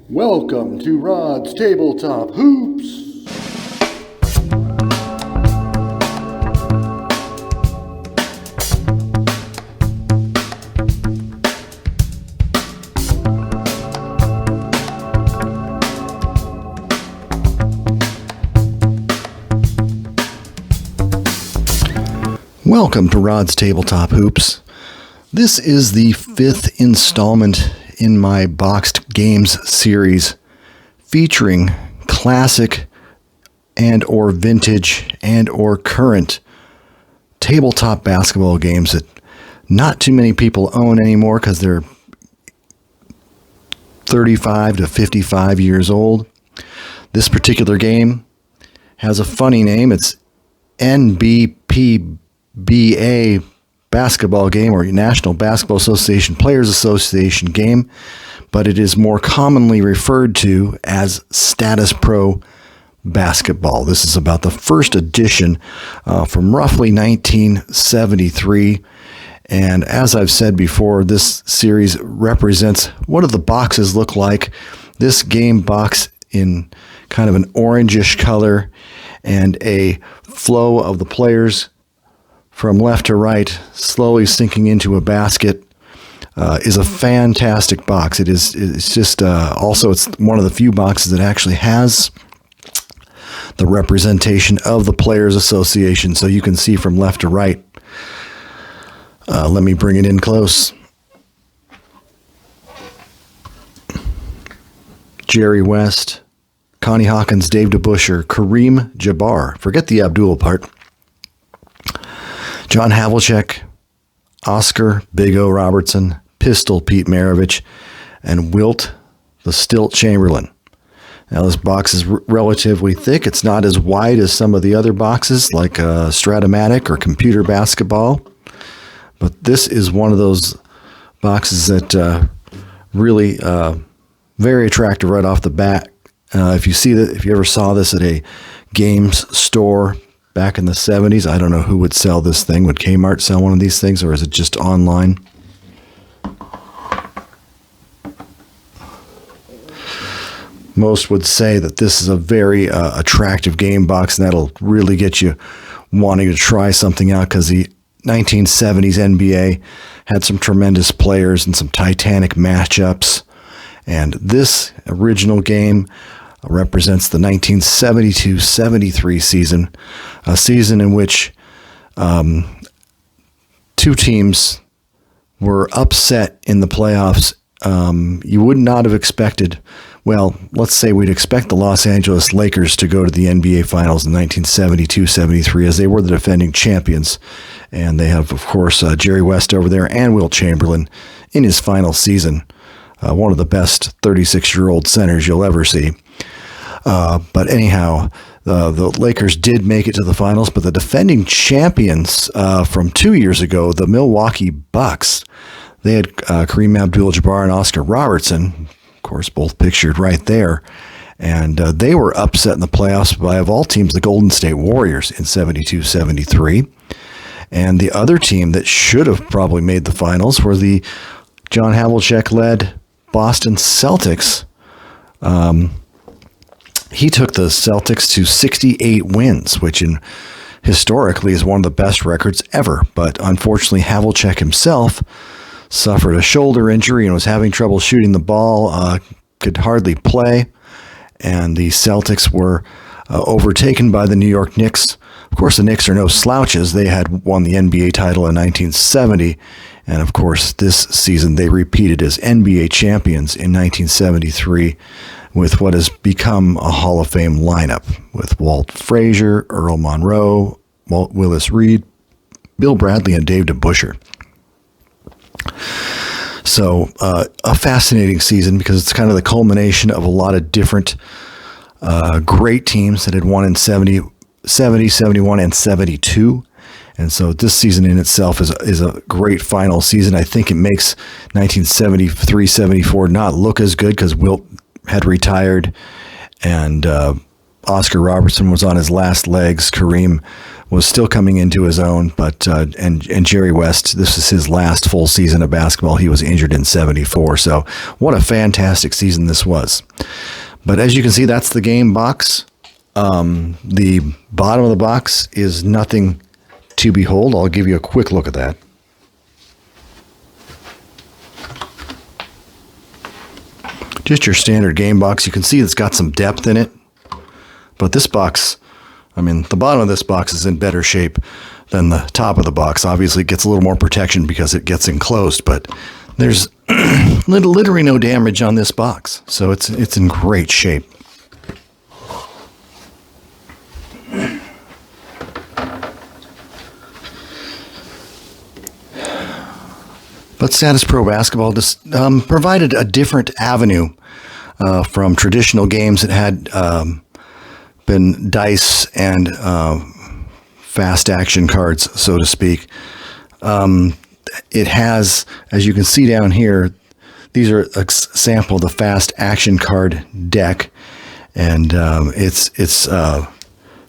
Welcome to Rod's Tabletop Hoops. Welcome to Rod's Tabletop Hoops. This is the fifth installment in my boxed games series featuring classic and or vintage and or current tabletop basketball games that not too many people own anymore because they're 35 to 55 years old. This particular game has a funny name. It's NBPBA basketball game, or National Basketball Association Players Association game, but it is more commonly referred to as Statis Pro Basketball. This is about the first edition from roughly 1973. And as I've said before, this series represents what do the boxes look like. This game box in kind of an orangish color and a flow of the players from left to right, slowly sinking into a basket, is a fantastic box. It's just also it's one of the few boxes that actually has the representation of the Players Association, so you can see from left to right. Let me bring it in close. Jerry West, Connie Hawkins, Dave DeBuscher, Kareem Jabbar. Forget the Abdul part. John Havlicek, Oscar Big O Robertson, Pistol Pete Maravich, and Wilt the Stilt Chamberlain. Now this box is relatively thick. It's not as wide as some of the other boxes like Strat-O-Matic or Computer Basketball, but this is one of those boxes that really very attractive right off the bat. If you ever saw this at a games store back in the 70s, I don't know who would sell this thing. Would Kmart sell one of these things, or is it just online? Most would say that this is a very attractive game box, and that'll really get you wanting to try something out, because the 1970s NBA had some tremendous players and some titanic matchups. And this original game represents the 1972-73 season, a season in which two teams were upset in the playoffs. You would not have expected, well, let's say we'd expect the Los Angeles Lakers to go to the NBA Finals in 1972-73, as they were the defending champions. And they have, of course, Jerry West over there and Wilt Chamberlain in his final season. One of the best 36-year-old centers you'll ever see. But anyhow, the Lakers did make it to the finals, but the defending champions from 2 years ago, the Milwaukee Bucks, they had Kareem Abdul-Jabbar and Oscar Robertson, of course, both pictured right there, and they were upset in the playoffs by, of all teams, the Golden State Warriors in 72-73. And the other team that should have probably made the finals were the John Havlicek-led Boston Celtics. He took the Celtics to 68 wins, which historically is one of the best records ever. But unfortunately, Havlicek himself suffered a shoulder injury and was having trouble shooting the ball, could hardly play. And the Celtics were overtaken by the New York Knicks. Of course, the Knicks are no slouches. They had won the NBA title in 1970. And of course, this season they repeated as NBA champions in 1973 with what has become a Hall of Fame lineup with Walt Frazier, Earl Monroe, Walt Willis Reed, Bill Bradley, and Dave DeBuscher. So a fascinating season because it's kind of the culmination of a lot of different great teams that had won in 70, 71, and 72. And so this season in itself is a great final season. I think it makes 1973-74 not look as good because Wilt had retired, and Oscar Robertson was on his last legs. Kareem was still coming into his own, but and Jerry West, this is his last full season of basketball. He was injured in '74. So what a fantastic season this was. But as you can see, that's the game box. The bottom of the box is nothing to behold. I'll give you a quick look at that. Just your standard game box. You can see it's got some depth in it. But this box, I mean, the bottom of this box is in better shape than the top of the box. Obviously, it gets a little more protection because it gets enclosed, but there's literally no damage on this box. So it's in great shape. But Statis Pro Basketball just provided a different avenue from traditional games that had been dice and fast action cards, so to speak. It has, as you can see down here, these are a sample of the fast action card deck, and it's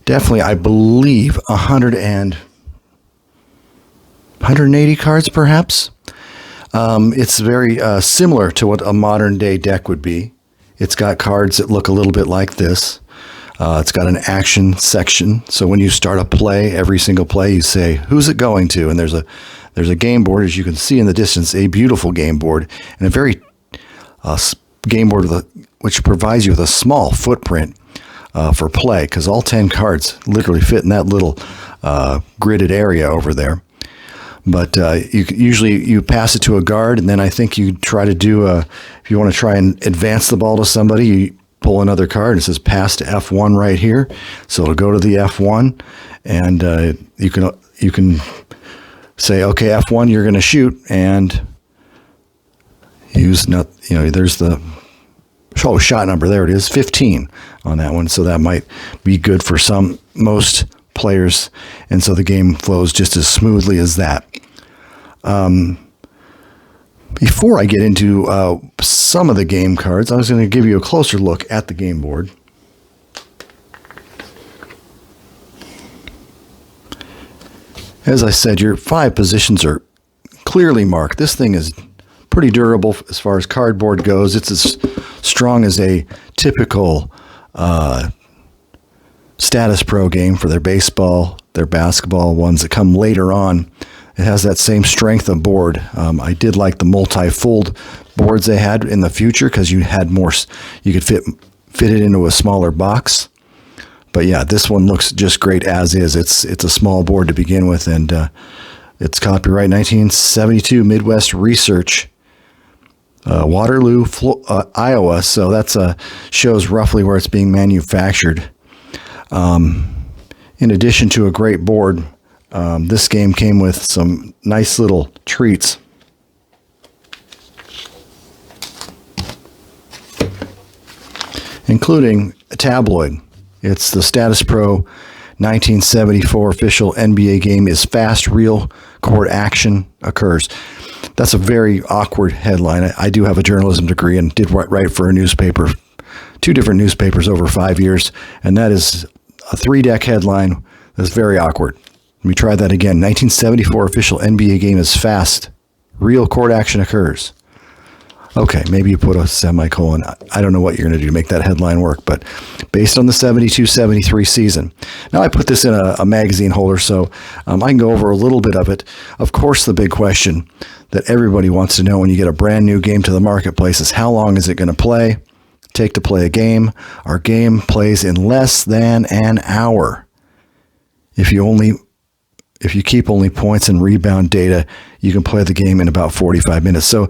definitely, I believe, 180 cards, perhaps. It's very similar to what a modern day deck would be. It's got cards that look a little bit like this. It's got an action section. So when you start a play, every single play, you say, who's it going to? And there's a game board, as you can see in the distance, a beautiful game board, and a very game board which provides you with a small footprint for play, because all 10 cards literally fit in that little gridded area over there. But usually you pass it to a guard, and then I think you try to do if you want to try and advance the ball to somebody, you pull another card, and it says pass to F1 right here. So it'll go to the F1, and you can say, okay, F1, you're going to shoot, and there's the shot number. There it is, 15 on that one. So that might be good for most players, and so the game flows just as smoothly as that. Before I get into some of the game cards, I was going to give you a closer look at the game board. As I said, your 5 positions are clearly marked. This thing is pretty durable as far as cardboard goes. It's as strong as a typical Statis Pro game for their baseball, their basketball ones that come later on. It has that same strength of board. I did like the multi-fold boards they had in the future because you had more. You could fit it into a smaller box. But yeah, this one looks just great as is. It's a small board to begin with, and it's copyright 1972 Midwest Research, Waterloo, Iowa. So that's shows roughly where it's being manufactured. In addition to a great board, this game came with some nice little treats. Including a tabloid. It's the Statis Pro 1974 official NBA game is fast, real court action occurs. That's a very awkward headline. I do have a journalism degree and did write for a newspaper, 2 different newspapers over 5 years, and that is a 3-deck headline that's very awkward. Let me try that again. 1974 official NBA game is fast. Real court action occurs. Okay, maybe you put a semicolon. I don't know what you're going to do to make that headline work, but based on the 72-73 season. Now I put this in a magazine holder, so I can go over a little bit of it. Of course, the big question that everybody wants to know when you get a brand new game to the marketplace is how long is it going to take to play a game? Our game plays in less than an hour. If you keep only points and rebound data, you can play the game in about 45 minutes. So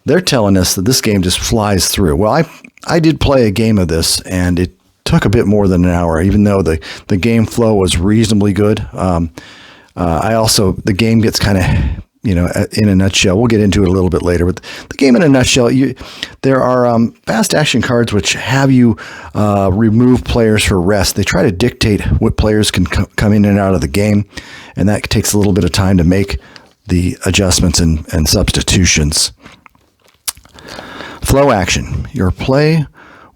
they're telling us that this game just flies through. Well, I did play a game of this, and it took a bit more than an hour, even though the game flow was reasonably good. The game gets kind of, in a nutshell, we'll get into it a little bit later, but the game in a nutshell, there are fast action cards which have you remove players for rest. They try to dictate what players can come in and out of the game, and that takes a little bit of time to make the adjustments and substitutions. Flow action. Your play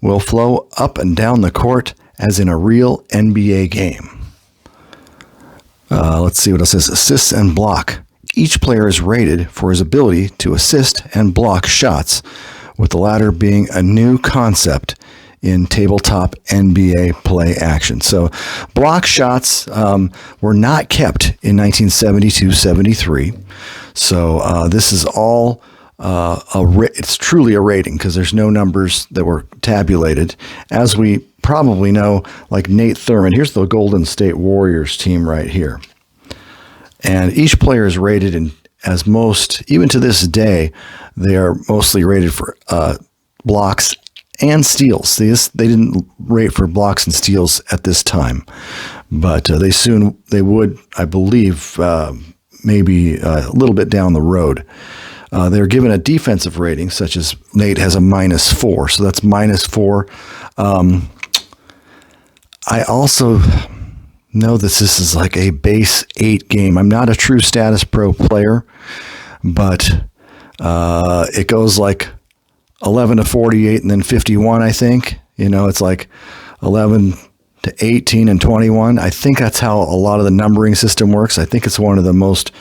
will flow up and down the court as in a real NBA game. Let's see what it says. Assists and block. Each player is rated for his ability to assist and block shots, with the latter being a new concept in tabletop NBA play action. So block shots were not kept in 1972-73. So this is all it's truly a rating because there's no numbers that were tabulated. As we probably know, like Nate Thurmond, here's the Golden State Warriors team right here. And each player is rated as most, even to this day, they are mostly rated for blocks and steals. They didn't rate for blocks and steals at this time, but they would, I believe, maybe a little bit down the road. They're given a defensive rating, such as Nate has a -4, so that's -4. I also know that this is like a base 8 game. I'm not a true Statis Pro player, but it goes like 11 to 48 and then 51, I think. It's like 11 to 18 and 21. I think that's how a lot of the numbering system works. I think it's one of the most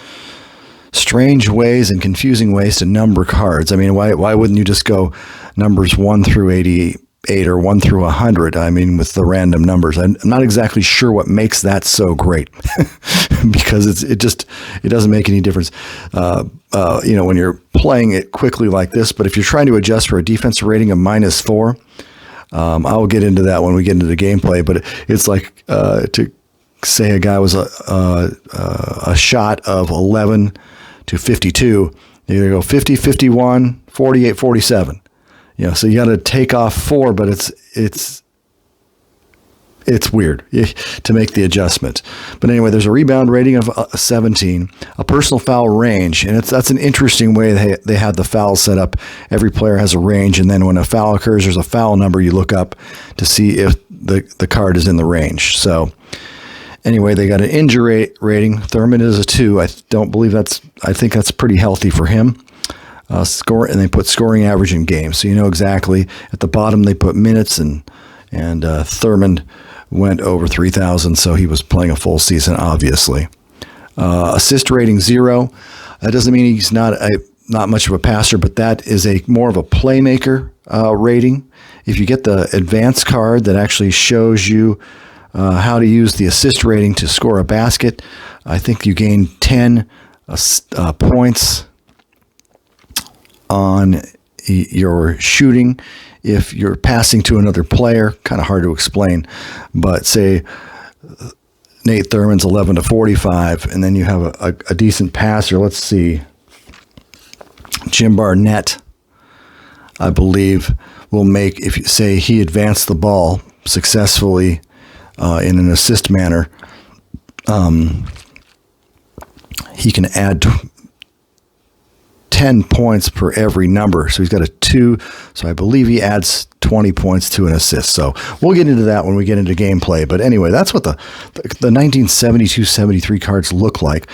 strange ways and confusing ways to number cards. I mean, why wouldn't you just go numbers 1 through 88 or 1 through 100? I mean, with the random numbers. I'm not exactly sure what makes that so great because it doesn't make any difference, when you're playing it quickly like this. But if you're trying to adjust for a defensive rating of -4, I'll get into that when we get into the gameplay. But it's like to say a guy was a shot of 11 to 52, you either go 50, 51, 48, 47. So you got to take off 4, but it's weird to make the adjustment. But anyway, there's a rebound rating of 17, a personal foul range, and that's an interesting way they had the foul set up. Every player has a range, and then when a foul occurs, there's a foul number you look up to see if the card is in the range. So anyway, they got an injury rating. Thurmond is a 2. I think that's pretty healthy for him. Score, and they put scoring average in games, so you know exactly. At the bottom, they put minutes, and Thurmond went over 3,000, so he was playing a full season, obviously. Assist rating 0. That doesn't mean he's not much of a passer, but that is more of a playmaker rating. If you get the advanced card that actually shows you how to use the assist rating to score a basket, I think you gain 10 points on your shooting. If you're passing to another player, kind of hard to explain, but say Nate Thurmond's 11 to 45, and then you have a decent passer. Let's see. Jim Barnett, I believe, will make, if you say he advanced the ball successfully in an assist manner, he can add 10 points per every number. So he's got a 2. So I believe he adds 20 points to an assist. So we'll get into that when we get into gameplay. But anyway, that's what the 1972-73 cards look like.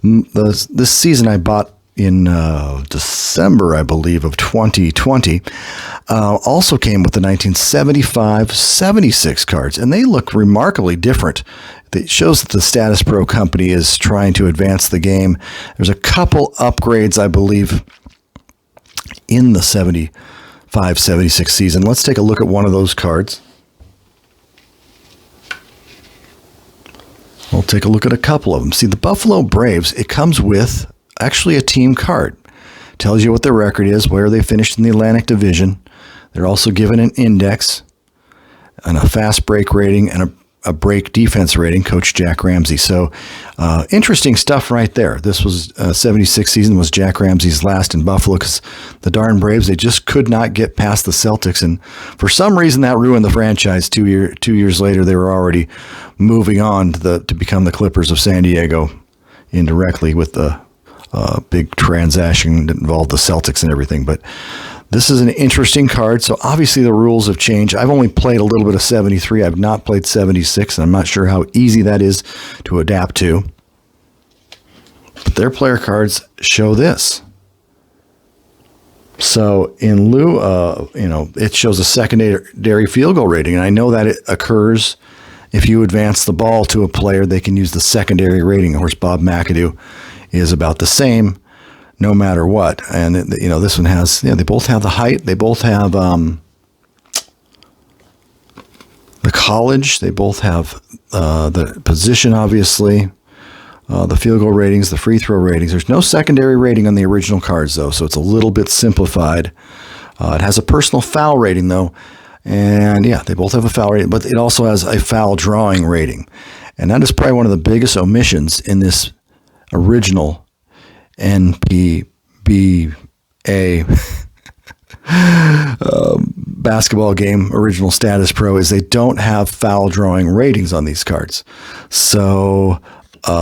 This season I bought in December, I believe, of 2020, also came with the 1975-76 cards, and they look remarkably different. It shows that the Statis Pro company is trying to advance the game. There's a couple upgrades, I believe, in the 75-76 season. Let's take a look at one of those cards. We'll take a look at a couple of them. See, the Buffalo Braves, it comes with actually a team card. Tells you what their record is, where they finished in the Atlantic Division. They're also given an index and a fast break rating and a break defense rating, Coach Jack Ramsey. So interesting stuff right there. This was 76 season was Jack Ramsey's last in Buffalo because the darn Braves, they just could not get past the Celtics. And for some reason that ruined the franchise. 2 years later, they were already moving on to become the Clippers of San Diego indirectly with the big transaction that involved the Celtics and everything. But this is an interesting card. So obviously the rules have changed. I've only played a little bit of 73. I've not played 76, and I'm not sure how easy that is to adapt to. But their player cards show this. So in lieu, it shows a secondary field goal rating. And I know that it occurs if you advance the ball to a player, they can use the secondary rating. Of course, Bob McAdoo is about the same no matter what. And, this one has, they both have the height. They both have the college. They both have the position, obviously. The field goal ratings, the free throw ratings. There's no secondary rating on the original cards, though, so it's a little bit simplified. It has a personal foul rating, though, and they both have a foul rating, but it also has a foul drawing rating. And that is probably one of the biggest omissions in this original NPBA basketball game, original Statis Pro, is they don't have foul drawing ratings on these cards. So...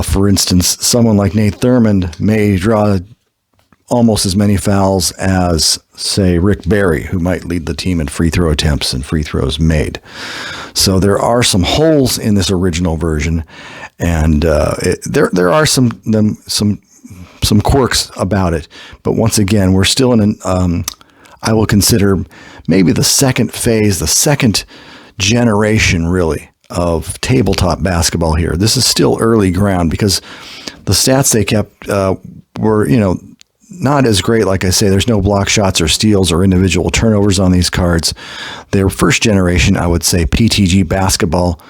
for instance, someone like Nate Thurmond may draw almost as many fouls as, say, Rick Barry, who might lead the team in free throw attempts and free throws made. So there are some holes in this original version, and there are some quirks about it. But once again, we're still in I will consider maybe the second phase, the second generation, really, of tabletop basketball here. This is still early ground because the stats they kept were, not as great. Like I say, there's no block shots or steals or individual turnovers on these cards. Their first generation, I would say, PTG basketball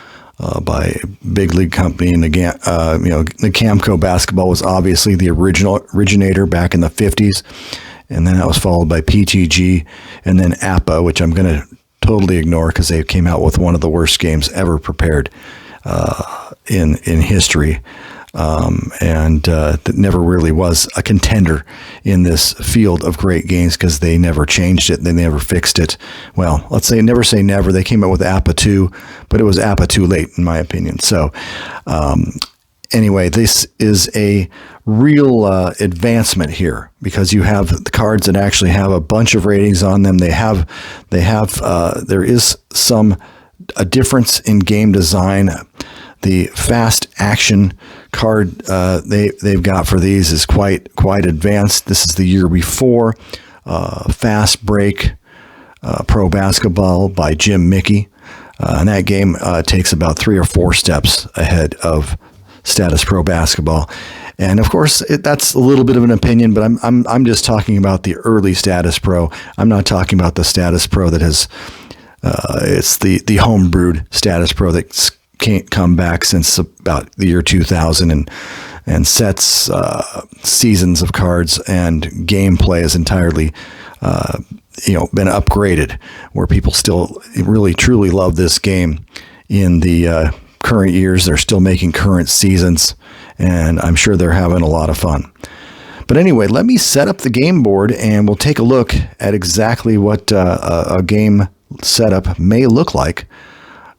by Big League Company, and the Camco basketball was obviously the originator back in the 50s, and then that was followed by PTG, and then APA, which I'm going to totally ignore because they came out with one of the worst games ever prepared in history, and that never really was a contender in this field of great games because they never changed it. They never fixed it. Well, let's say never say never. They came out with APA 2, but it was APA too late, in my opinion. So anyway, this is a real advancement here because you have the cards that actually have a bunch of ratings on them. There is a difference in game design. The fast action card they've got for these is quite advanced. This is the year before Fast Break Pro Basketball by Jim Mickey, and that game takes about 3 or 4 steps ahead of Statis Pro Basketball. And of course, that's a little bit of an opinion, but I'm just talking about the early Statis Pro. I'm not talking about the Statis Pro that has it's the homebrewed Statis Pro that can't come back since about the year 2000 and sets seasons of cards and gameplay is entirely been upgraded, where people still really truly love this game in the current years. They're still making current seasons, and I'm sure they're having a lot of fun. But anyway, let me set up the game board and we'll take a look at exactly what a game setup may look like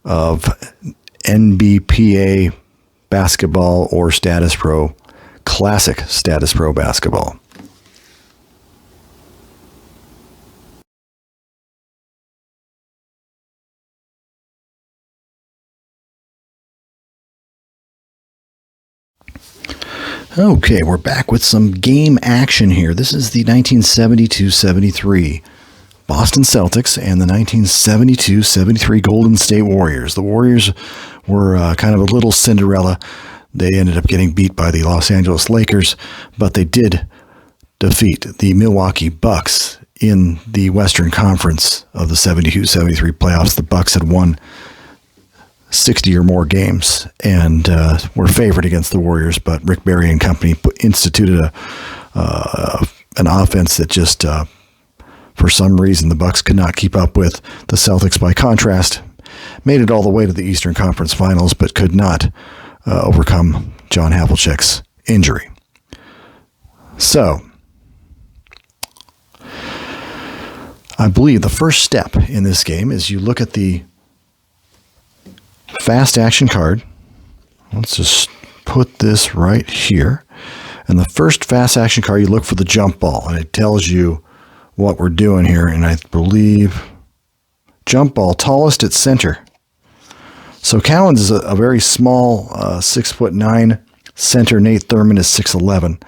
of NBPA basketball or Statis Pro, classic Statis Pro basketball. Okay, we're back with some game action here. This is the 1972-73 Boston Celtics and the 1972-73 Golden State Warriors. The Warriors were kind of a little Cinderella. They ended up getting beat by the Los Angeles Lakers, but they did defeat the Milwaukee Bucks in the Western Conference of the 72-73 playoffs. The Bucks had won 60 or more games and were favored against the Warriors, but Rick Barry and company instituted an offense that just, for some reason, the Bucks could not keep up with. The Celtics, by contrast, made it all the way to the Eastern Conference Finals, but could not overcome John Havlicek's injury. So, I believe the first step in this game is you look at the fast action card. Let's just put this right here. And the first fast action card, you look for the jump ball, and it tells you what we're doing here. And I believe jump ball, tallest at center. So Cowens is a very small 6'9" center. Nate Thurmond is 6'11".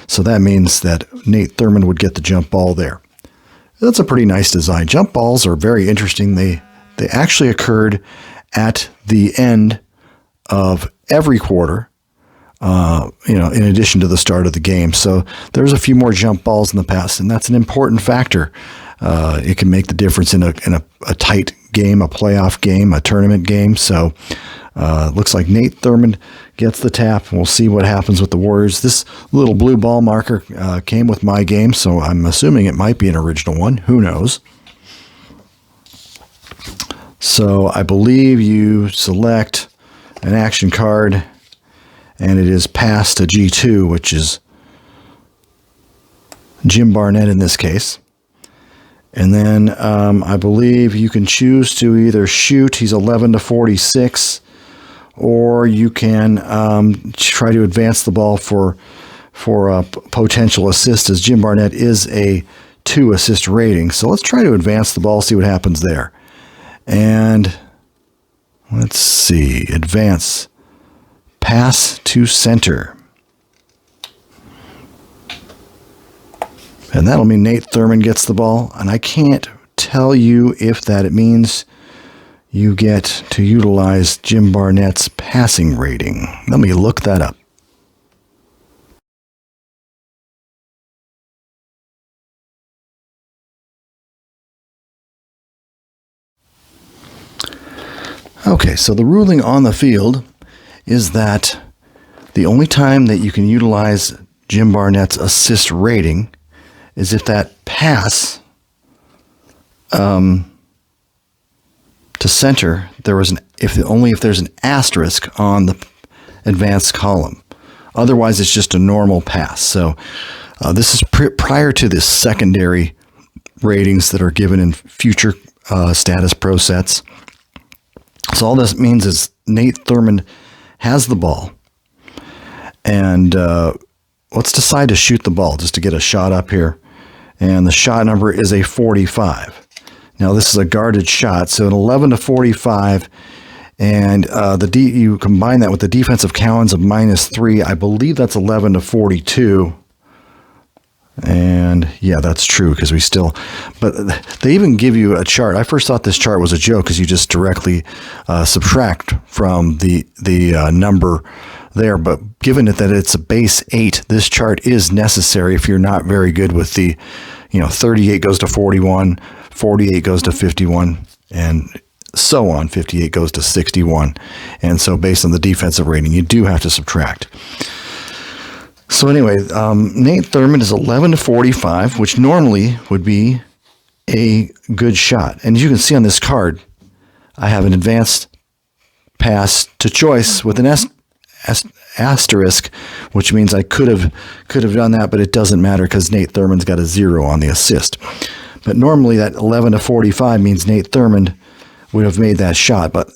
So that means that Nate Thurmond would get the jump ball there. That's a pretty nice design. Jump balls are very interesting. They actually occurred at the end of every quarter, in addition to the start of the game. So there's a few more jump balls in the past, and that's an important factor. It can make the difference in a tight game, a playoff game, a tournament game. So looks like Nate Thurmond gets the tap, and we'll see what happens with the Warriors. This little blue ball marker came with my game, so I'm assuming it might be an original one. Who knows? So I believe you select an action card, and it is pass to G2, which is Jim Barnett in this case. And then I believe you can choose to either shoot, he's 11 to 46, or you can try to advance the ball for a potential assist, as Jim Barnett is a 2 assist rating. So let's try to advance the ball, see what happens there. And let's see, advance, pass to center. And that'll mean Nate Thurmond gets the ball. And I can't tell you if it means you get to utilize Jim Barnett's passing rating. Let me look that up. Okay, so the ruling on the field is that the only time that you can utilize Jim Barnett's assist rating is if that pass to center, if there's an asterisk on the advanced column. Otherwise, it's just a normal pass. So this is prior to the secondary ratings that are given in future Statis Pro sets. So all this means is Nate Thurmond has the ball, and let's decide to shoot the ball just to get a shot up here. And the shot number is a 45. Now this is a guarded shot, so an 11 to 45, and you combine that with the defensive Cowens of -3. I believe that's 11 to 42. And yeah, that's true, because but they even give you a chart. I first thought this chart was a joke because you just directly subtract from the number there. But given that it's a base 8, this chart is necessary if you're not very good with the, 38 goes to 41, 48 goes to 51, and so on. 58 goes to 61. And so based on the defensive rating, you do have to subtract. So anyway, Nate Thurmond is 11 to 45, which normally would be a good shot. And as you can see on this card, I have an advanced pass to choice with an asterisk, which means I could have done that, but it doesn't matter because Nate Thurmond's got a 0 on the assist. But normally that 11 to 45 means Nate Thurmond would have made that shot. But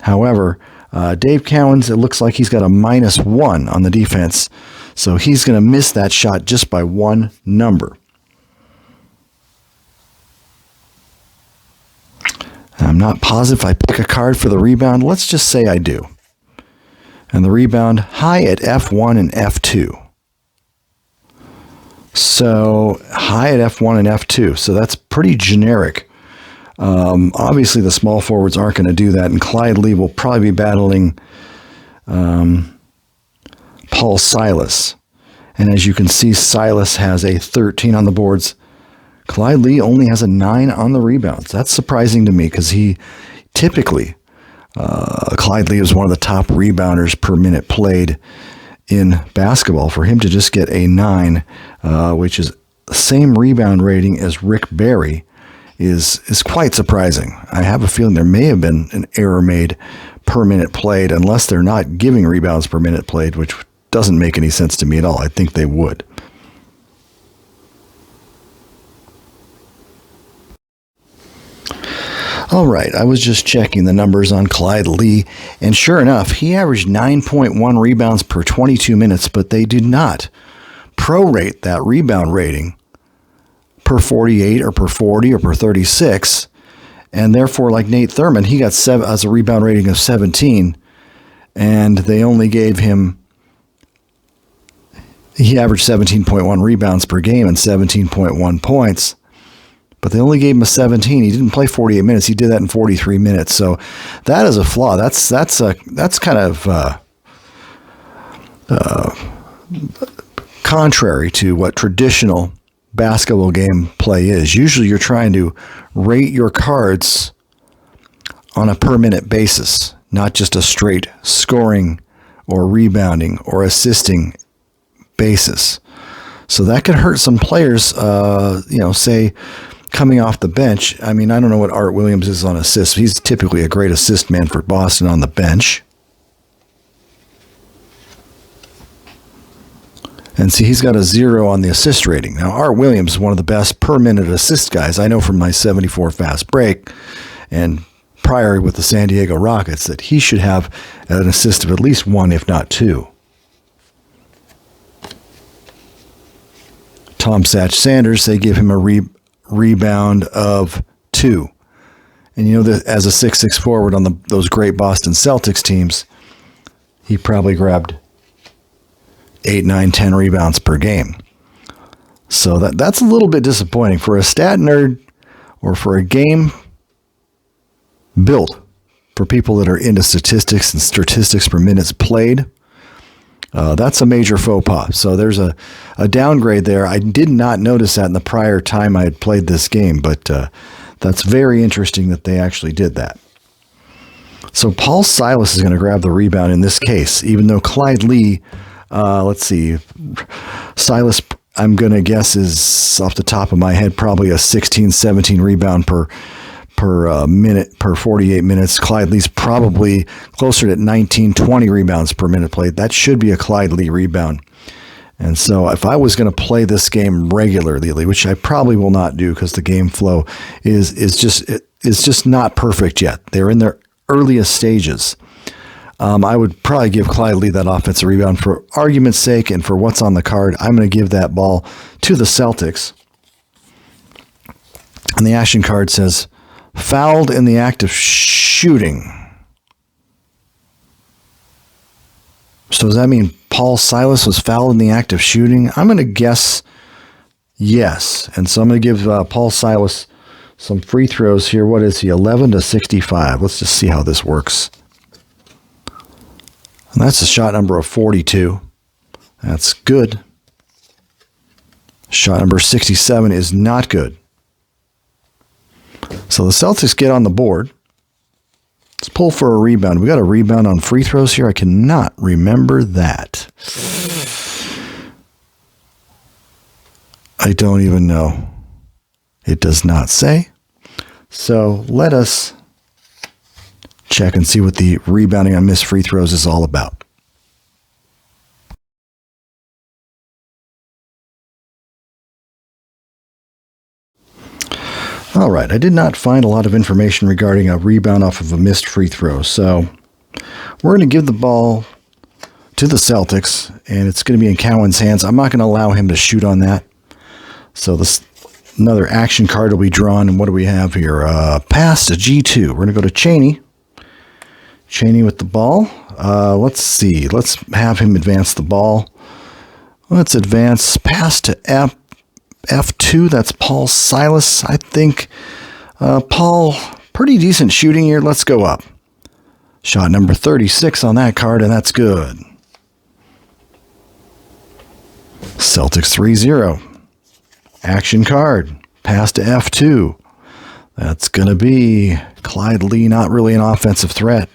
however, Dave Cowens, it looks like he's got a -1 on the defense. So he's going to miss that shot just by 1 number. I'm not positive if I pick a card for the rebound. Let's just say I do. And the rebound high at F1 and F2. So high at F1 and F2. So that's pretty generic. Obviously, the small forwards aren't going to do that. And Clyde Lee will probably be battling Paul Silas. And as you can see, Silas has a 13 on the boards. Clyde Lee only has a 9 on the rebounds. That's surprising to me because he typically, Clyde Lee is one of the top rebounders per minute played in basketball. For him to just get a 9, which is the same rebound rating as Rick Barry, is quite surprising. I have a feeling there may have been an error made per minute played, unless they're not giving rebounds per minute played, which doesn't make any sense to me at all. I think they would. All right, I was just checking the numbers on Clyde Lee, and sure enough, he averaged 9.1 rebounds per 22 minutes, but they did not prorate that rebound rating per 48 or per 40 or per 36, and therefore, like Nate Thurmond, he got as a rebound rating of 17, and they only gave him, he averaged 17.1 rebounds per game and 17.1 points. but they only gave him a 17. He didn't play 48 minutes. He did that in 43 minutes. So that is a flaw. That's kind of contrary to what traditional basketball game play is. Usually you're trying to rate your cards on a per minute basis, not just a straight scoring or rebounding or assisting basis. So that could hurt some players, say coming off the bench. I mean, I don't know what Art Williams is on assists. He's typically a great assist man for Boston on the bench. And see, he's got a 0 on the assist rating. Now, Art Williams is one of the best per-minute assist guys. I know from my 74 fast break and prior with the San Diego Rockets that he should have an assist of at least 1, if not 2. Tom Satch-Sanders, they give him a rebound of 2. And you know that as a 6'6" forward on those great Boston Celtics teams, he probably grabbed 8, 9, 10 rebounds per game. So that's a little bit disappointing for a stat nerd or for a game built for people that are into statistics and statistics per minutes played. That's a major faux pas. So there's a downgrade there. I did not notice that in the prior time I had played this game, but that's very interesting that they actually did that. So Paul Silas is going to grab the rebound in this case, even though Clyde Lee, let's see, Silas, I'm going to guess is off the top of my head, probably a 16, 17 rebound per minute, per 48 minutes. Clyde Lee's probably closer to 19, 20 rebounds per minute played. That should be a Clyde Lee rebound. And so if I was going to play this game regularly, which I probably will not do because the game flow is just not perfect yet. They're in their earliest stages. I would probably give Clyde Lee that offensive rebound for argument's sake and for what's on the card. I'm going to give that ball to the Celtics. And the action card says, fouled in the act of shooting. So does that mean Paul Silas was fouled in the act of shooting? I'm going to guess yes. And so I'm going to give Paul Silas some free throws here. What is he? 11 to 65. Let's just see how this works. And that's a shot number of 42. That's good. Shot number 67 is not good. So the Celtics get on the board. Let's pull for a rebound. We got a rebound on free throws here. I cannot remember that. I don't even know. It does not say. So let us check and see what the rebounding on missed free throws is all about. All right, I did not find a lot of information regarding a rebound off of a missed free throw. So we're going to give the ball to the Celtics, and it's going to be in Cowan's hands. I'm not going to allow him to shoot on that. So another action card will be drawn. And what do we have here? Pass to G2. We're going to go to Chaney. Chaney with the ball. Let's see. Let's have him advance the ball. Let's advance. Pass to F2. That's Paul Silas. I think Paul, pretty decent shooting here. Let's go up. Shot number 36 on that card, and that's good. Celtics 3-0. Action card. Pass to F2. That's going to be Clyde Lee, not really an offensive threat.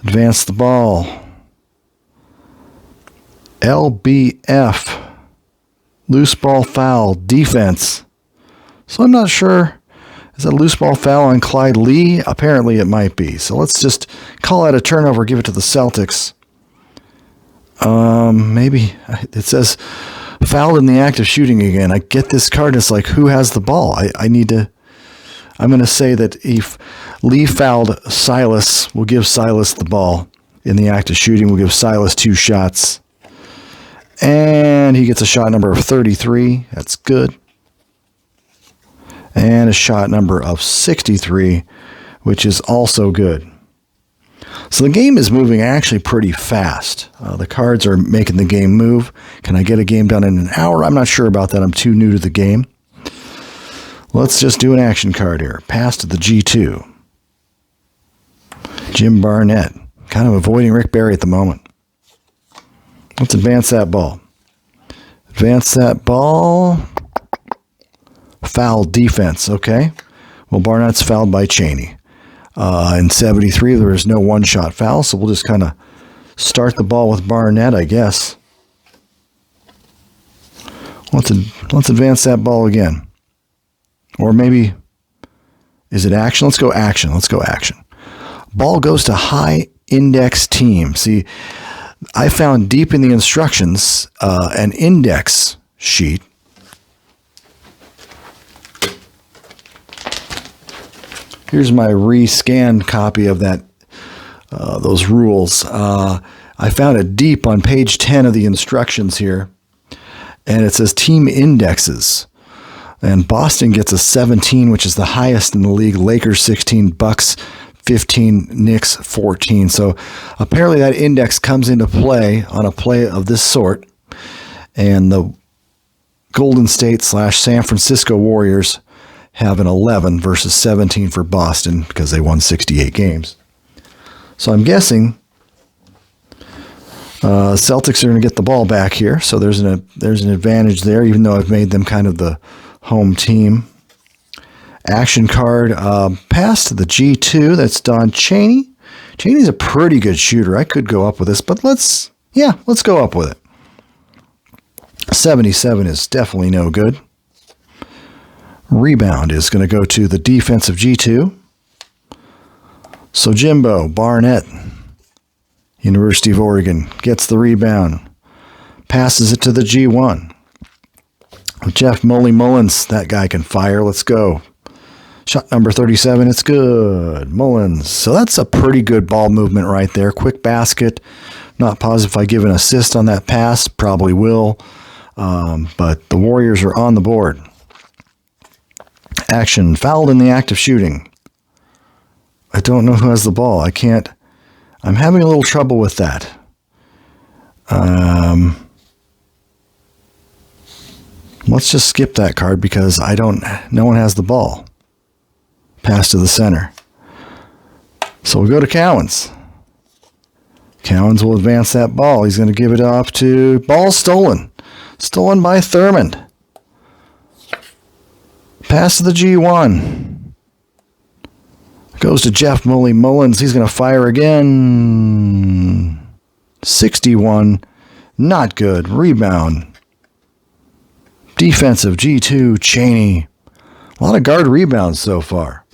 Advance the ball. LBF. Loose ball foul. Defense. So I'm not sure. Is that a loose ball foul on Clyde Lee? Apparently it might be. So let's just call that a turnover, give it to the Celtics. Maybe it says fouled in the act of shooting again. I get this card. It's like, who has the ball? I'm going to say that if Lee fouled Silas, we'll give Silas the ball. In the act of shooting, we'll give Silas 2 shots. And he gets a shot number of 33. That's good. And a shot number of 63, which is also good. So the game is moving actually pretty fast. The cards are making the game move. Can I get a game done in an hour? I'm not sure about that. I'm too new to the game. Let's just do an action card here. Pass to the G2. Jim Barnett. Kind of avoiding Rick Barry at the moment. Let's advance that ball. Advance that ball. Foul defense, okay. Well, Barnett's fouled by Cheney. In 73, there was no one-shot foul, so we'll just kind of start the ball with Barnett, I guess. Let's advance that ball again. Or maybe, is it action? Let's go action. Let's go action. Ball goes to high index team. See, I found deep in the instructions an index sheet. Here's my rescanned copy of that those rules. I found it deep on page 10 of the instructions here, and it says team indexes. And Boston gets a 17, which is the highest in the league. Lakers 16, Bucks 15, Knicks 14. So apparently that index comes into play on a play of this sort. And the Golden State / San Francisco Warriors have an 11 versus 17 for Boston because they won 68 games. So I'm guessing Celtics are going to get the ball back here. So there's an advantage there, even though I've made them kind of the home team. Action card, pass to the G2. That's Don Cheney. Cheney's a pretty good shooter. I could go up with this, but let's go up with it. 77 is definitely no good. Rebound is going to go to the defensive G2. So Jimbo Barnett, University of Oregon, gets the rebound. Passes it to the G1. Jeff Mullins, that guy can fire. Let's go. Shot number 37, it's good. Mullins. So that's a pretty good ball movement right there. Quick basket. Not positive if I give an assist on that pass. Probably will. But the Warriors are on the board. Action. Fouled in the act of shooting. I don't know who has the ball. I'm having a little trouble with that. Let's just skip that card because no one has the ball. Pass to the center. So we'll go to Cowens. Cowens will advance that ball. He's going to give it off to ball stolen. Stolen by Thurmond. Pass to the G1. Goes to Jeff Mullins. He's going to fire again. 61. Not good. Rebound. Defensive G2 Cheney. A lot of guard rebounds so far.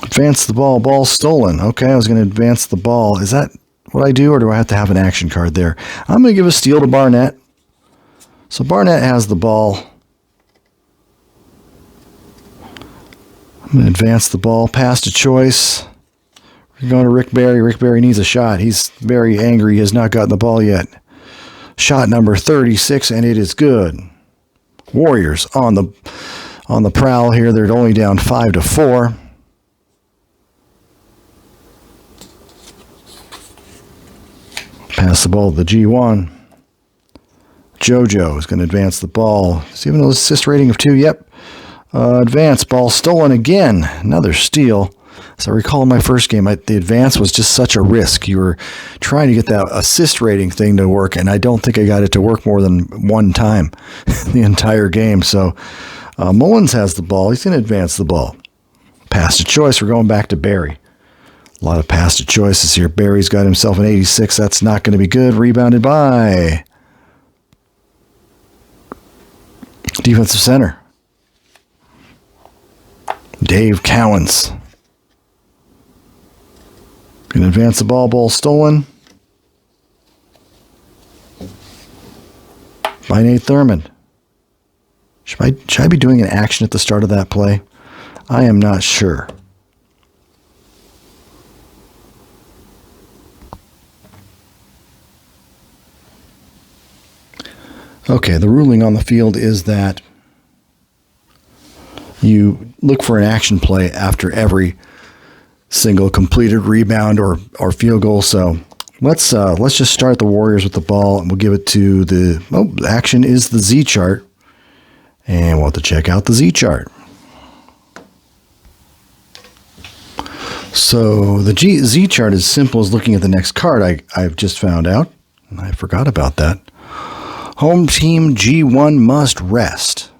Advance the ball. Ball stolen. Okay, I was going to advance the ball. Is that what I do, or do I have to have an action card there? I'm going to give a steal to Barnett. So Barnett has the ball. I'm going to advance the ball. Pass to choice. We're going to Rick Barry. Rick Barry needs a shot. He's very angry. He has not gotten the ball yet. Shot number 36, and it is good. Warriors on the prowl here. They're only down 5-4. Pass the ball to the G1. JoJo is going to advance the ball. Does he have an assist rating of 2? Yep. Advance. Ball stolen again. Another steal. As I recall in my first game, the advance was just such a risk. You were trying to get that assist rating thing to work, and I don't think I got it to work more than one time the entire game. So Mullins has the ball. He's going to advance the ball. Pass to choice. We're going back to Barry. A lot of pass to choices here. Barry's got himself an 86. That's not going to be good. Rebounded by defensive center Dave Cowens. Going to advance the ball. Ball stolen by Nate Thurmond. Should I be doing an action at the start of that play? I am not sure. Okay, the ruling on the field is that you look for an action play after every single completed rebound or field goal. So Let's just start the Warriors with the ball, and we'll give it to the action is the Z chart, and we'll have to check out the Z chart. So the Z chart is simple as looking at the next card. I've just found out, and I forgot about that. Home team G1 must rest.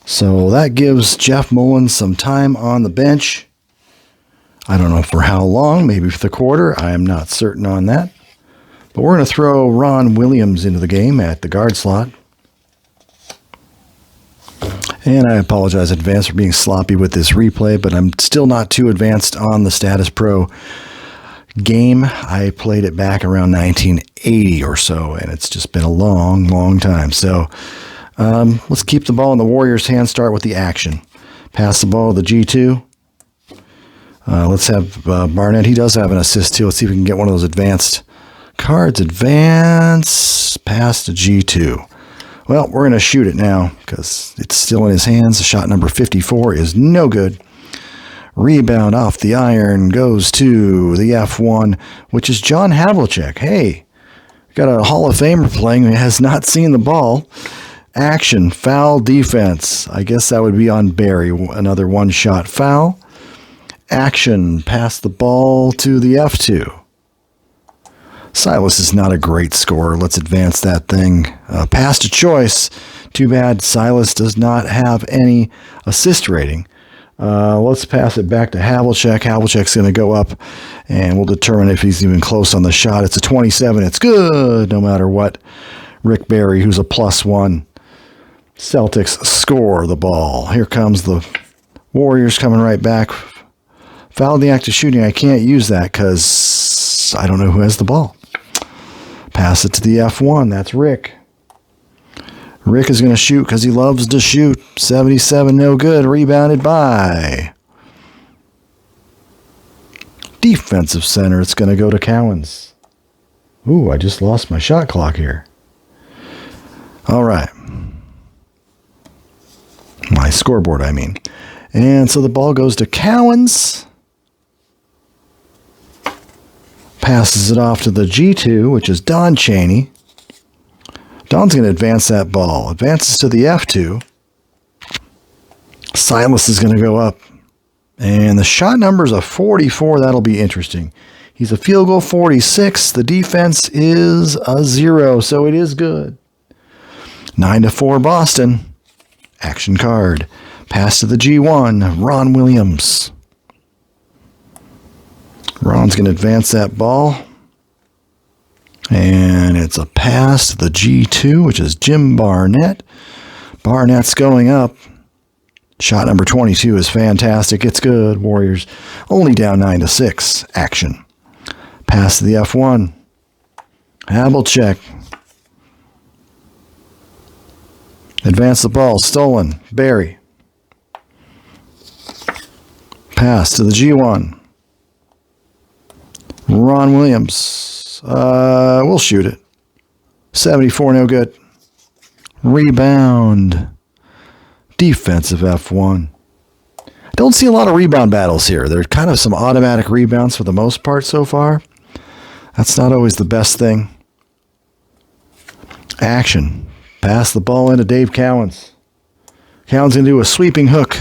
So that gives Jeff Mullins some time on the bench. I don't know for how long, maybe for the quarter. I am not certain on that. But we're going to throw Ron Williams into the game at the guard slot. And I apologize in advance for being sloppy with this replay, but I'm still not too advanced on the Statis Pro game. I played it back around 1980 or so, and it's just been a long, long time. So let's keep the ball in the Warriors' hands, start with the action. Pass the ball to the G2. Let's have Barnett. He does have an assist too. Let's see if we can get one of those advanced cards. Advance, pass to G2. Well, we're going to shoot it now because it's still in his hands. Shot number 54 is no good. Rebound off the iron goes to the F1, which is John Havlicek. Hey, got a Hall of Famer playing who has not seen the ball. Action, foul, defense. I guess that would be on Barry. Another one-shot foul. Action, pass the ball to the F2. Silas is not a great scorer. Let's advance that thing. Pass to choice. Too bad Silas does not have any assist rating. Let's pass it back to Havlicek. Havlicek's going to go up, and we'll determine if he's even close on the shot. It's a 27. It's good, no matter what. Rick Barry, who's a +1. Celtics score the ball. Here comes the Warriors coming right back. Foul in the act of shooting. I can't use that because I don't know who has the ball. Pass it to the F1. That's Rick. Rick is going to shoot because he loves to shoot. 77, no good. Rebounded by defensive center. It's going to go to Cowens. Ooh, I just lost my shot clock here. All right. My scoreboard, I mean. And so the ball goes to Cowens. Passes it off to the G2, which is Don Chaney. Don's going to advance that ball. Advances to the F2. Silas is going to go up. And the shot number is a 44. That'll be interesting. He's a field goal 46. The defense is a 0, so it is good. 9-4 Boston. Action card. Pass to the G1. Ron Williams. Ron's going to advance that ball. And it's a pass to the G2, which is Jim Barnett. Barnett's going up. Shot number 22 is fantastic. It's good. Warriors only down 9-6. Action. Pass to the F1. Havlicek. Advance the ball. Stolen. Barry. Pass to the G1. Ron Williams. We'll shoot it. 74, no good. Rebound. Defensive F1. Don't see a lot of rebound battles here. There are kind of some automatic rebounds for the most part so far. That's not always the best thing. Action. Pass the ball into Dave Cowens. Cowens going to do a sweeping hook.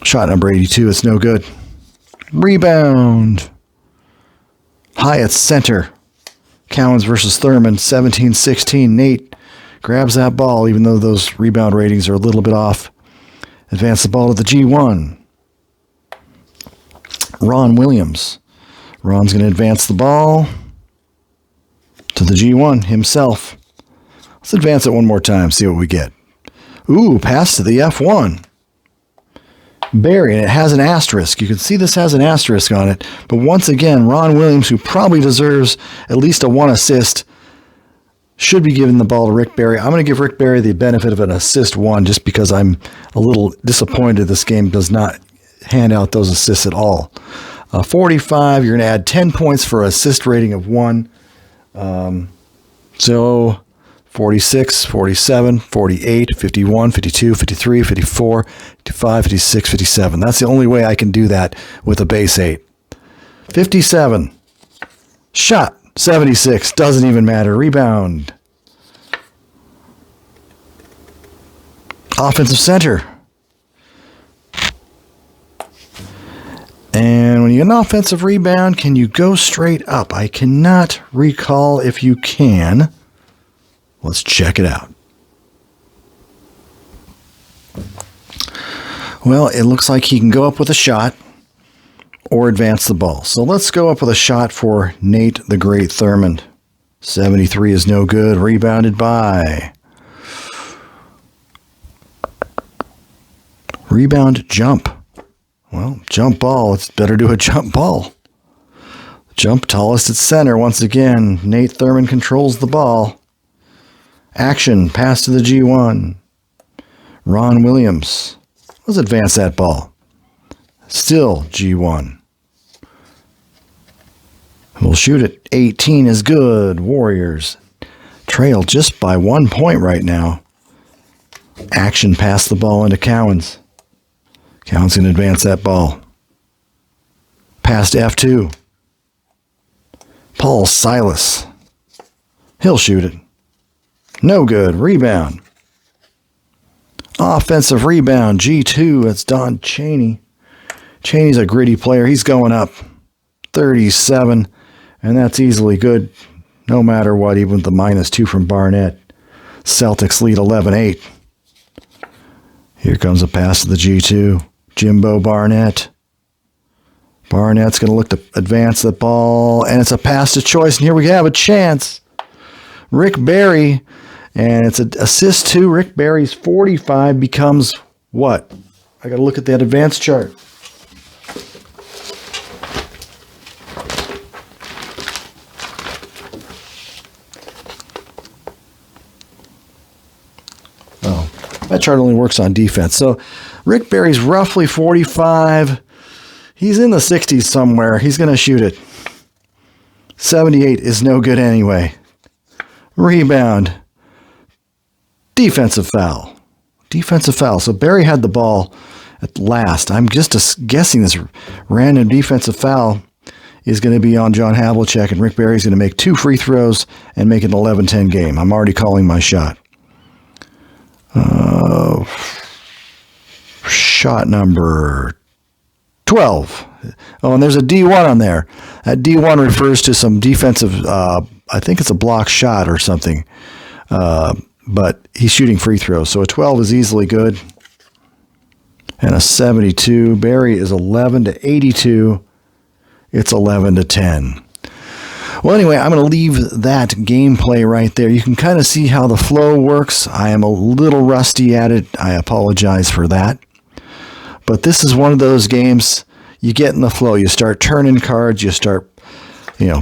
Shot number 82. It's no good. Rebound. Hyatt center. Cowens versus Thurman. 17-16. Nate grabs that ball, even though those rebound ratings are a little bit off. Advance the ball to the G1. Ron Williams. Ron's going to advance the ball to the G1 himself. Let's advance it one more time, see what we get. Ooh, pass to the F1. Barry, and it has an asterisk. You can see this has an asterisk on it. But once again, Ron Williams, who probably deserves at least a 1 assist, should be giving the ball to Rick Barry. I'm going to give Rick Barry the benefit of an assist 1 just because I'm a little disappointed this game does not hand out those assists at all. 45, you're going to add 10 points for an assist rating of 1. So 46, 47, 48, 51, 52, 53, 54, 55, 56, 57. That's the only way I can do that with a base 8. 57. Shot, 76. Doesn't even matter. Rebound. Offensive center. And when you get an offensive rebound, can you go straight up? I cannot recall if you can. Let's check it out. Well, it looks like he can go up with a shot or advance the ball. So let's go up with a shot for Nate the Great Thurmond. 73 is no good. Rebounded by. Rebound jump. Well, jump ball. It's better do a jump ball. Jump tallest at center. Once again, Nate Thurmond controls the ball. Action. Pass to the G1. Ron Williams. Let's advance that ball. Still G1. We'll shoot it. 18 is good. Warriors trail just by 1 point right now. Action. Pass the ball into Cowens. Cowens can advance that ball. Pass to F2. Paul Silas. He'll shoot it. No good. Rebound. Offensive rebound. G2. That's Don Chaney. Chaney's a gritty player. He's going up. 37. And that's easily good. No matter what, even with the -2 from Barnett. Celtics lead 11-8. Here comes a pass to the G2. Jimbo Barnett. Barnett's going to look to advance the ball, and it's a pass to choice, and here we have a chance. Rick Barry, and it's an assist to Rick Barry's 45 becomes what? I got to look at that advance chart. Oh, that chart only works on defense. So Rick Barry's roughly 45. He's in the 60s somewhere. He's going to shoot it. 78 is no good anyway. Rebound. Defensive foul. Defensive foul. So Barry had the ball at last. I'm just guessing this random defensive foul is going to be on John Havlicek, and Rick Barry's going to make 2 free throws and make it an 11-10 game. I'm already calling my shot. Shot number 12. Oh, and there's a D1 on there. That D1 refers to some defensive, I think it's a block shot or something. But he's shooting free throws. So a 12 is easily good. And a 72. Barry is 11-82. It's 11-10. Well, anyway, I'm going to leave that gameplay right there. You can kind of see how the flow works. I am a little rusty at it. I apologize for that. But this is one of those games you get in the flow. You start turning cards, you start,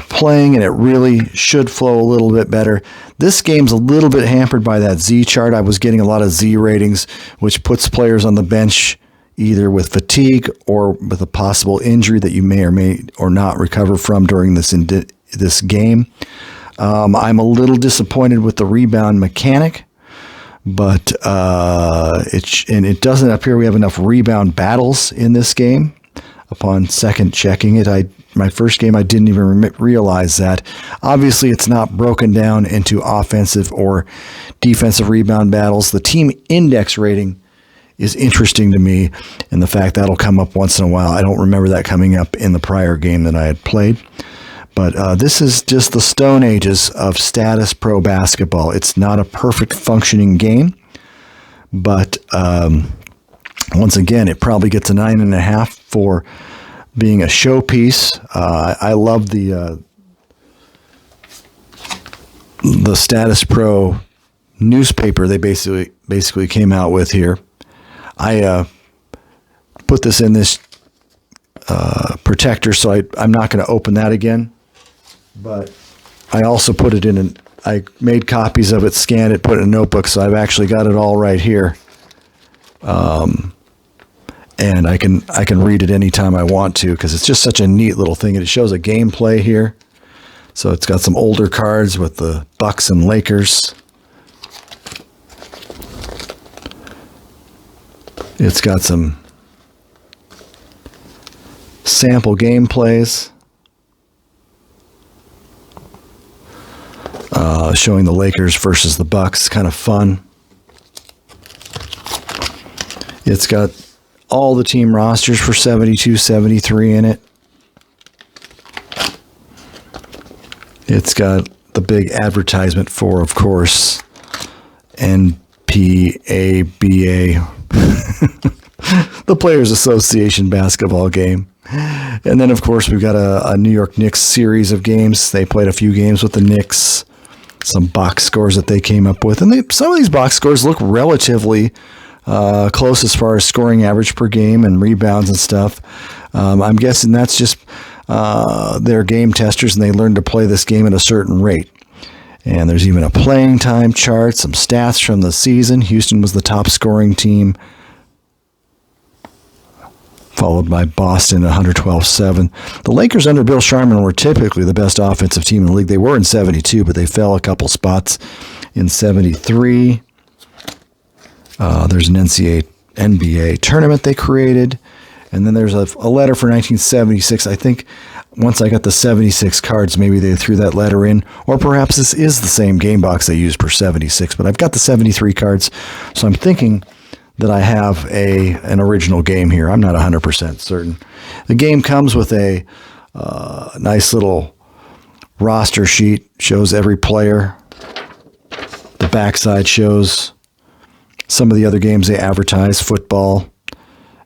playing, and it really should flow a little bit better. This game's a little bit hampered by that Z chart. I was getting a lot of Z ratings, which puts players on the bench either with fatigue or with a possible injury that you may or not recover from during this game. I'm a little disappointed with the rebound mechanic. But it doesn't appear we have enough rebound battles in this game. Upon second checking it, my first game I didn't even realize that. Obviously, it's not broken down into offensive or defensive rebound battles. The team index rating is interesting to me, and the fact that'll come up once in a while. I don't remember that coming up in the prior game that I had played. But this is just the stone ages of Statis Pro Basketball. It's not a perfect functioning game, but once again, it probably gets a 9.5 for being a showpiece. I love the Statis Pro newspaper they basically came out with here. I put this in this protector, so I'm not going to open that again. But I also put it in I made copies of it, scanned it, put it in a notebook, so I've actually got it all right here. And I can read it anytime I want to, because it's just such a neat little thing. And it shows a gameplay here. So it's got some older cards with the Bucks and Lakers. It's got some sample gameplays. showing the Lakers versus the Bucks. Kind of fun. It's got all the team rosters for 72, 73 in it. It's got the big advertisement for, of course, NPABA, the Players Association basketball game. And then, of course, we've got a New York Knicks series of games. They played a few games with the Knicks, some box scores that they came up with. And some of these box scores look relatively close as far as scoring average per game and rebounds and stuff. I'm guessing that's just they're game testers, and they learned to play this game at a certain rate. And there's even a playing time chart, some stats from the season. Houston was the top scoring team, followed by Boston, 112-7. The Lakers under Bill Sharman were typically the best offensive team in the league. They were in 72, but they fell a couple spots in 73. There's an NBA tournament they created. And then there's a letter for 1976. I think once I got the 76 cards, maybe they threw that letter in. Or perhaps this is the same game box they used for 76. But I've got the 73 cards, so I'm thinking that I have an original game here. I'm not 100% certain. The game comes with a nice little roster sheet. Shows every player. The backside shows some of the other games they advertise, football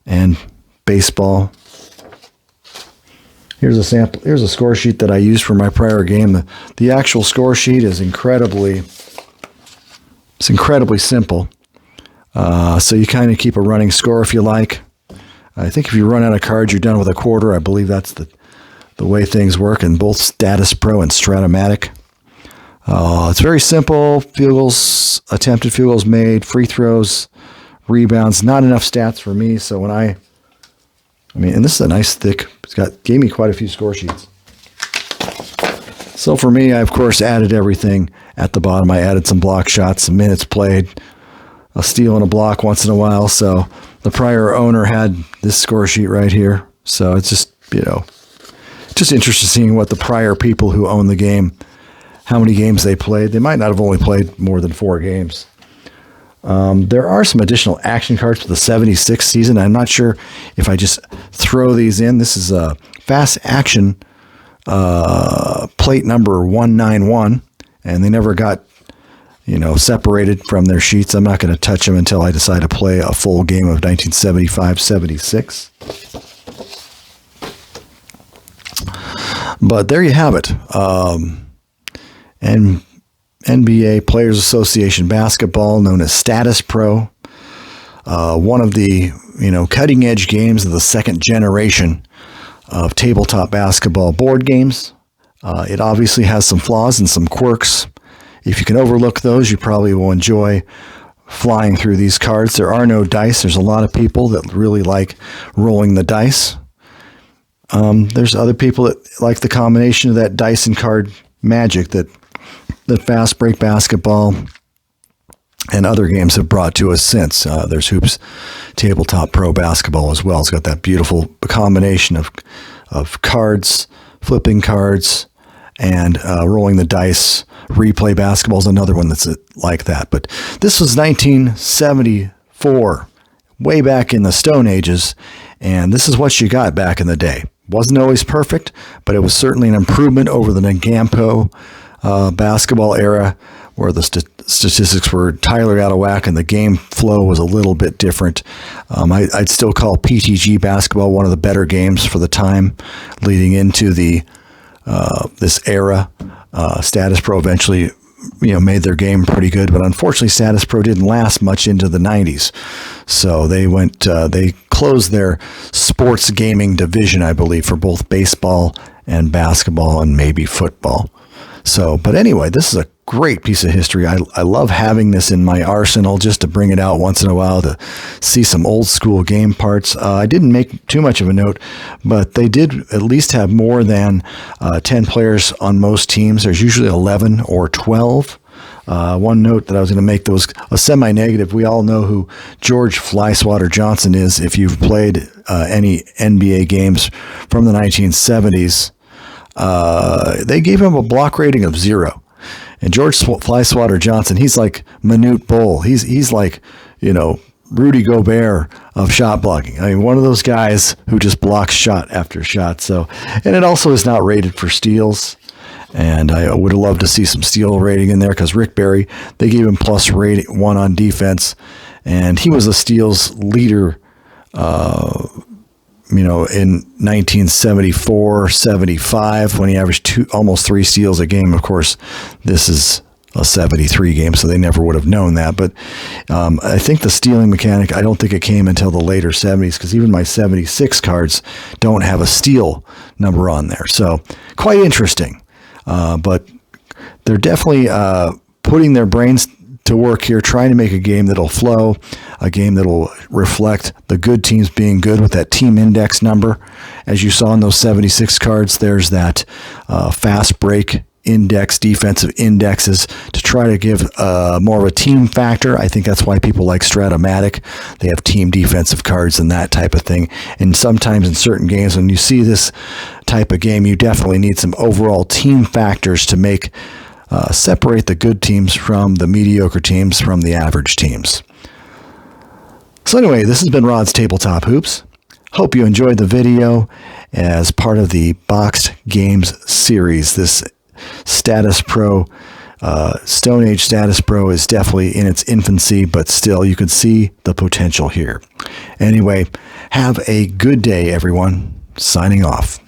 and baseball. Here's a sample. Here's a score sheet that I used for my prior game. The actual score sheet is incredibly simple. So you kind of keep a running score if you like. I think if you run out of cards, you're done with a quarter. I believe that's the way things work in both Statis Pro and Strat-O-Matic. It's very simple. Field goals, attempted field goals made, free throws, rebounds. Not enough stats for me. So and this is a nice thick. Gave me quite a few score sheets. So for me, I of course added everything at the bottom. I added some block shots, some minutes played, a steal and a block once in a while. So the prior owner had this score sheet right here. So it's just just interesting seeing what the prior people who own the game, how many games they played. They might not have only played more than 4 games. There are some additional action cards for the 76 season. I'm not sure if I just throw these in. This is a fast action plate number 191, and they never got separated from their sheets. I'm not going to touch them until I decide to play a full game of 1975-76. But there you have it. And NBA Players Association basketball, known as Statis Pro, one of the cutting edge games of the second generation of tabletop basketball board games. It obviously has some flaws and some quirks. If you can overlook those, you probably will enjoy flying through these cards. There are no dice. There's a lot of people that really like rolling the dice. There's other people that like the combination of that dice and card magic that Fast Break Basketball and other games have brought to us since. There's Hoops Tabletop Pro Basketball as well. It's got that beautiful combination of cards, flipping cards, and rolling the dice. Replay Basketball is another one that's like that. But this was 1974, way back in the Stone Ages, and this is what you got back in the day. Wasn't always perfect, but it was certainly an improvement over the Nagampo basketball era, where the statistics were entirely out of whack and the game flow was a little bit different. I'd still call PTG basketball one of the better games for the time leading into this era. Statis Pro eventually made their game pretty good, but unfortunately Statis Pro didn't last much into the 90s. So they closed their sports gaming division, I believe, for both baseball and basketball and maybe football. So, but anyway, this is a great piece of history. I love having this in my arsenal just to bring it out once in a while to see some old school game parts. I didn't make too much of a note, but they did at least have more than 10 players on most teams. There's usually 11 or 12. One note that I was going to make, that was a semi-negative. We all know who George Flyswatter Johnson is if you've played any NBA games from the 1970s. They gave him a block rating of 0. And George Flyswatter Johnson, he's like Manute Bol. He's like, Rudy Gobert of shot blocking. I mean, one of those guys who just blocks shot after shot. So, and it also is not rated for steals. And I would have loved to see some steal rating in there because Rick Barry, they gave him plus rating 1 on defense. And he was a steals leader, in 1974, 75, when he averaged almost 3 steals a game. Of course, this is a 73 game, so they never would have known that. But I think the stealing mechanic, I don't think it came until the later 70s, because even my 76 cards don't have a steal number on there. So quite interesting. But they're definitely putting their brains to work here, trying to make a game that'll flow, a game that'll reflect the good teams being good with that team index number. As you saw in those 76 cards, there's that fast break index, defensive indexes, to try to give more of a team factor. I think that's why people like Strat-O-Matic. They have team defensive cards and that type of thing. And sometimes in certain games, when you see this type of game, you definitely need some overall team factors to make separate the good teams from the mediocre teams from the average teams. So anyway, this has been Rod's Tabletop Hoops. Hope you enjoyed the video as part of the Boxed Games series. This Statis Pro, Stone Age Statis Pro is definitely in its infancy, but still you can see the potential here. Anyway, have a good day, everyone. Signing off.